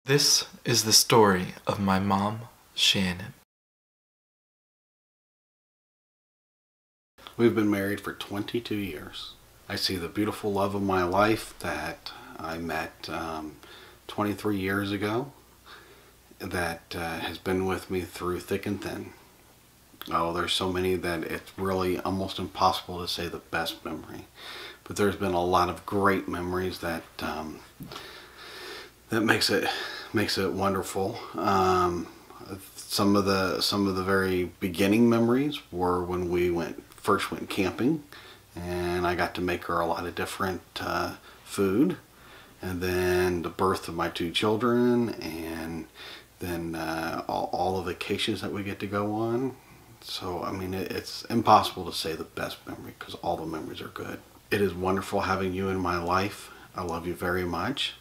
This is the story of my mom, Shannon. We've been married for 22 years. I see the beautiful love of my life that I met 23 years ago that has been with me through thick and thin. Oh, there's so many that it's really almost impossible to say the best memory. But there's been a lot of great memories that that makes it wonderful. Some of the very beginning memories were when we first went camping, and I got to make her a lot of different food, and then the birth of my two children, and then all the vacations that we get to go on. So I mean, it's impossible to say the best memory because all the memories are good. It is wonderful having you in my life. I love you very much,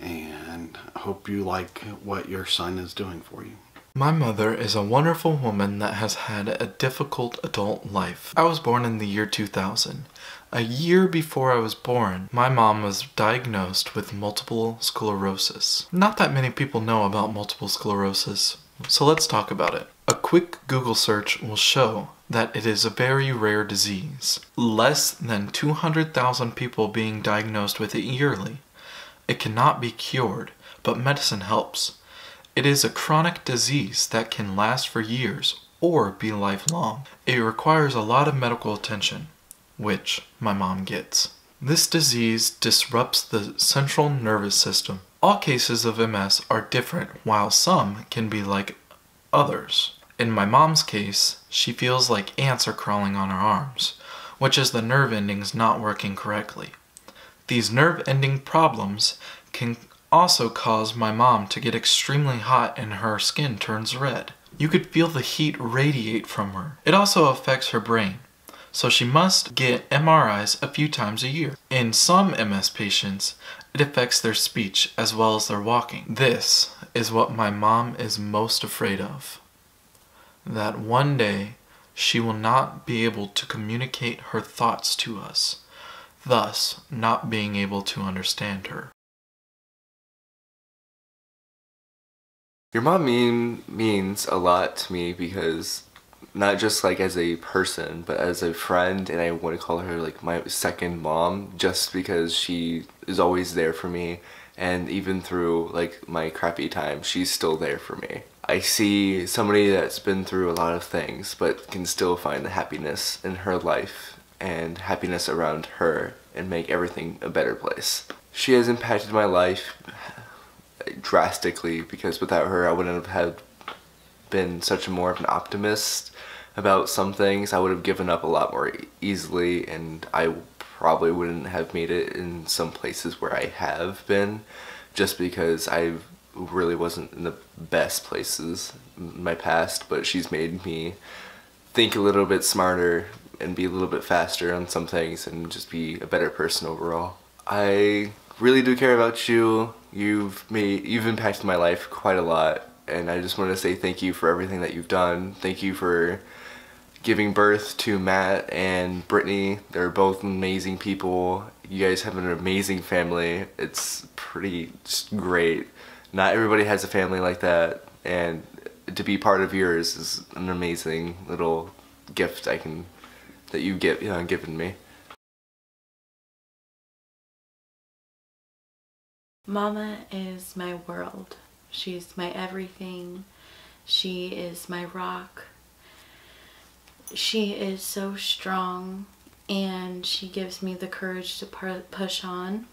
and I hope you like what your son is doing for you. My mother is a wonderful woman that has had a difficult adult life. I was born in the year 2000. A year before I was born, my mom was diagnosed with multiple sclerosis. Not that many people know about multiple sclerosis, so let's talk about it. A quick Google search will show that it is a very rare disease. Less than 200,000 people being diagnosed with it yearly. It cannot be cured, but medicine helps. It is a chronic disease that can last for years or be lifelong. It requires a lot of medical attention, which my mom gets. This disease disrupts the central nervous system. All cases of MS are different, while some can be like others. In my mom's case, she feels like ants are crawling on her arms, which is the nerve endings not working correctly. These nerve ending problems can also cause my mom to get extremely hot and her skin turns red. You could feel the heat radiate from her. It also affects her brain, so she must get MRIs a few times a year. In some MS patients, it affects their speech as well as their walking. This is what my mom is most afraid of. That one day she will not be able to communicate her thoughts to us, thus not being able to understand her. Your mom means a lot to me because not just like as a person, but as a friend, and I want to call her like my second mom just because she is always there for me, and even through like my crappy time, she's still there for me. I see somebody that's been through a lot of things but can still find the happiness in her life and happiness around her and make everything a better place. She has impacted my life drastically because without her I wouldn't have been such more of an optimist about some things. I would have given up a lot more easily, and I probably wouldn't have made it in some places where I have been just because I really wasn't in the best places in my past. But she's made me think a little bit smarter and be a little bit faster on some things and just be a better person overall. I really do care about you. You've impacted my life quite a lot, and I just want to say thank you for everything that you've done. Thank you for giving birth to Matt and Brittany. They're both amazing people. You guys have an amazing family. It's pretty just great. Not everybody has a family like that, and to be part of yours is an amazing little gift that you've given me. Mama is my world. She's my everything. She is my rock. She is so strong, and she gives me the courage to push on.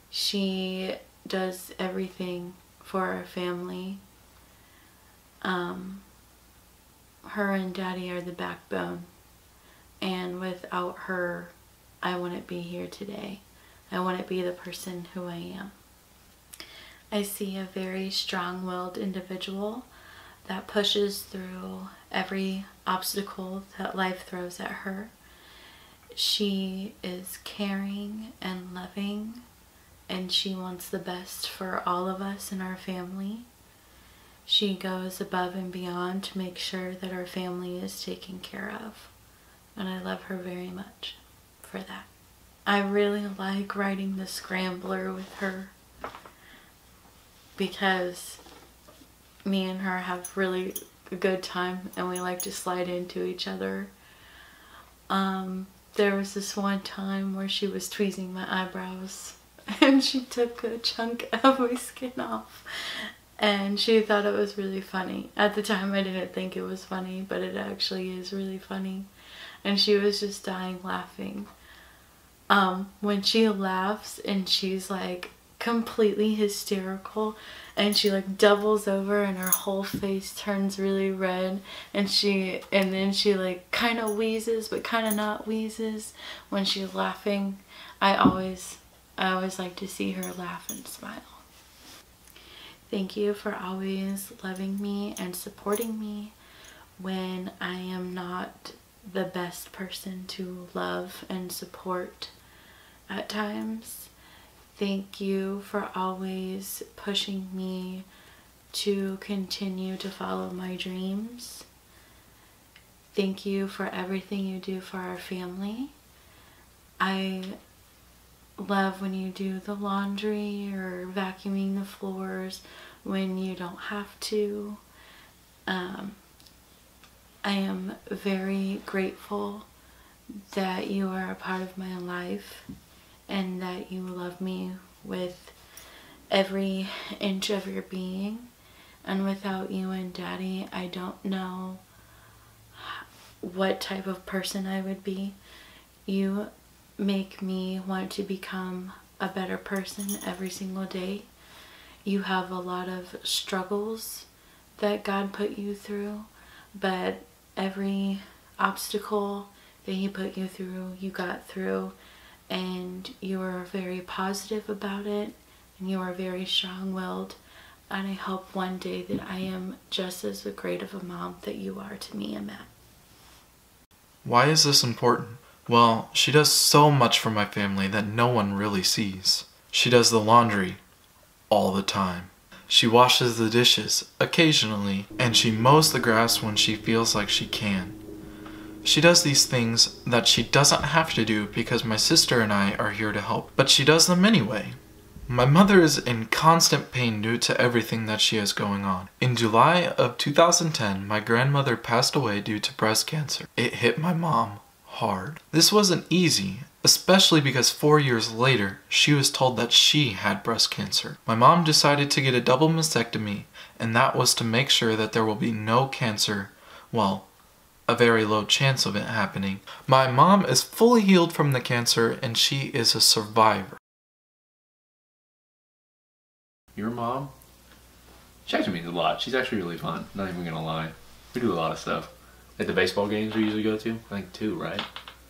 She does everything for our family. Her and Daddy are the backbone, and without her, I wouldn't be here today. I wouldn't be the person who I am. I see a very strong-willed individual that pushes through every obstacle that life throws at her. She is caring and loving, and she wants the best for all of us in our family. She goes above and beyond to make sure that our family is taken care of, and I love her very much for that. I really like riding the scrambler with her. because me and her have really a good time and we like to slide into each other. There was this one time where she was tweezing my eyebrows and she took a chunk of my skin off, and she thought it was really funny. At the time I didn't think it was funny, but it actually is really funny. And she was just dying laughing. When she laughs and she's like completely hysterical and she like doubles over and her whole face turns really red, and then she like kind of wheezes but kind of not wheezes when she's laughing. I always like to see her laugh and smile. Thank you for always loving me and supporting me when I am not the best person to love and support at times. Thank you for always pushing me to continue to follow my dreams. Thank you for everything you do for our family. I love when you do the laundry or vacuuming the floors when you don't have to. I am very grateful that you are a part of my life and that you love me with every inch of your being. And without you and Daddy, I don't know what type of person I would be. You make me want to become a better person every single day. You have a lot of struggles that God put you through, but every obstacle that He put you through, you got through, and you were very positive about it, and you are very strong-willed, and I hope one day that I am just as great of a mom that you are to me, Matt. Why is this important? Well, she does so much for my family that no one really sees. She does the laundry all the time. She washes the dishes occasionally, and she mows the grass when she feels like she can. She does these things that she doesn't have to do because my sister and I are here to help, but she does them anyway. My mother is in constant pain due to everything that she has going on. In July of 2010, my grandmother passed away due to breast cancer. It hit my mom hard. This wasn't easy, especially because 4 years later, she was told that she had breast cancer. My mom decided to get a double mastectomy, and that was to make sure that there will be no cancer, well, a very low chance of it happening. My mom is fully healed from the cancer, and she is a survivor. Your mom? She actually means a lot. She's actually really fun, not even gonna lie. We do a lot of stuff. Like the baseball games we usually go to, I think 2, right?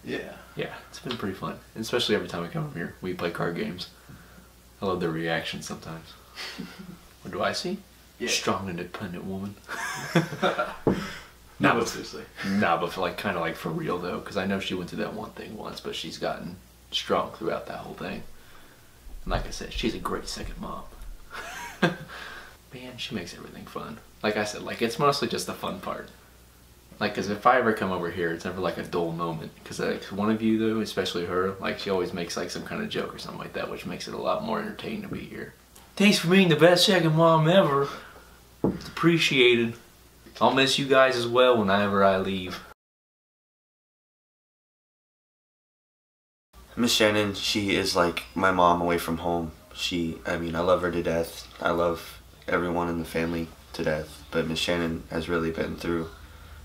Yeah. Yeah, it's been pretty fun. And especially every time we come over here, we play card games. I love their reactions sometimes. What do I see? Yeah. Strong, independent woman. No, but seriously. Nah, but for like, kind of like for real though, because I know she went through that one thing once, but she's gotten strong throughout that whole thing. And like I said, she's a great second mom. Man, she makes everything fun. Like I said, like it's mostly just the fun part. Like, cause if I ever come over here, it's never like a dull moment. Cause like one of you though, especially her, like she always makes like some kind of joke or something like that, which makes it a lot more entertaining to be here. Thanks for being the best second mom ever. It's appreciated. I'll miss you guys as well whenever I leave. Miss Shannon, she is like my mom away from home. I mean, I love her to death. I love everyone in the family to death. But Miss Shannon has really been through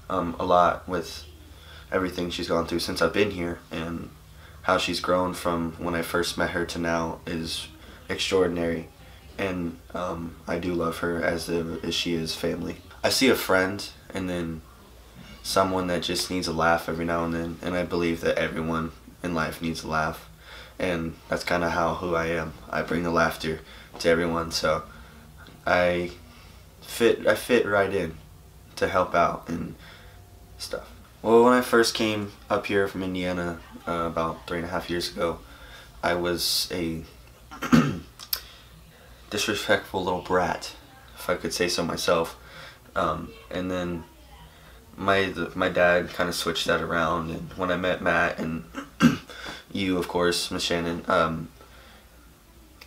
a lot with everything she's gone through since I've been here, and how she's grown from when I first met her to now is extraordinary. And I do love her as she is family. I see a friend and then someone that just needs a laugh every now and then, and I believe that everyone in life needs a laugh, and that's kind of who I am. I bring the laughter to everyone, so I fit right in to help out and stuff. Well, when I first came up here from Indiana about 3.5 years ago, I was a disrespectful little brat, if I could say so myself. And then my dad kind of switched that around, and when I met Matt and you, of course, Miss Shannon,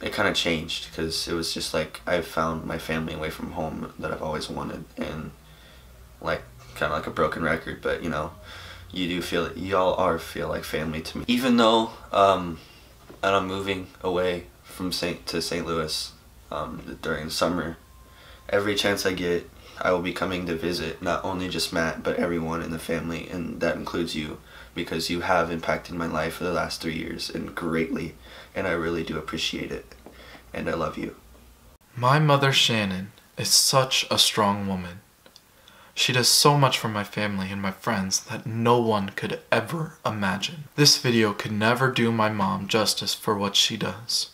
it kind of changed because it was just like I found my family away from home that I've always wanted, and like kind of like a broken record, but you know, you do feel, y'all are feel like family to me. Even though and I'm moving away from St. Louis during summer, every chance I get, I will be coming to visit not only just Matt, but everyone in the family, and that includes you, because you have impacted my life for the last 3 years and greatly, and I really do appreciate it, and I love you. My mother Shannon is such a strong woman. She does so much for my family and my friends that no one could ever imagine. This video could never do my mom justice for what she does.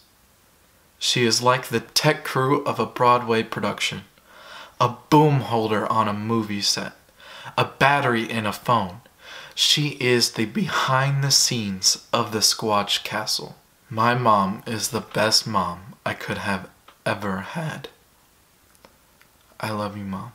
She is like the tech crew of a Broadway production, a boom holder on a movie set, a battery in a phone. She is the behind the scenes of the Sasquatch Castle. My mom is the best mom I could have ever had. I love you, Mom.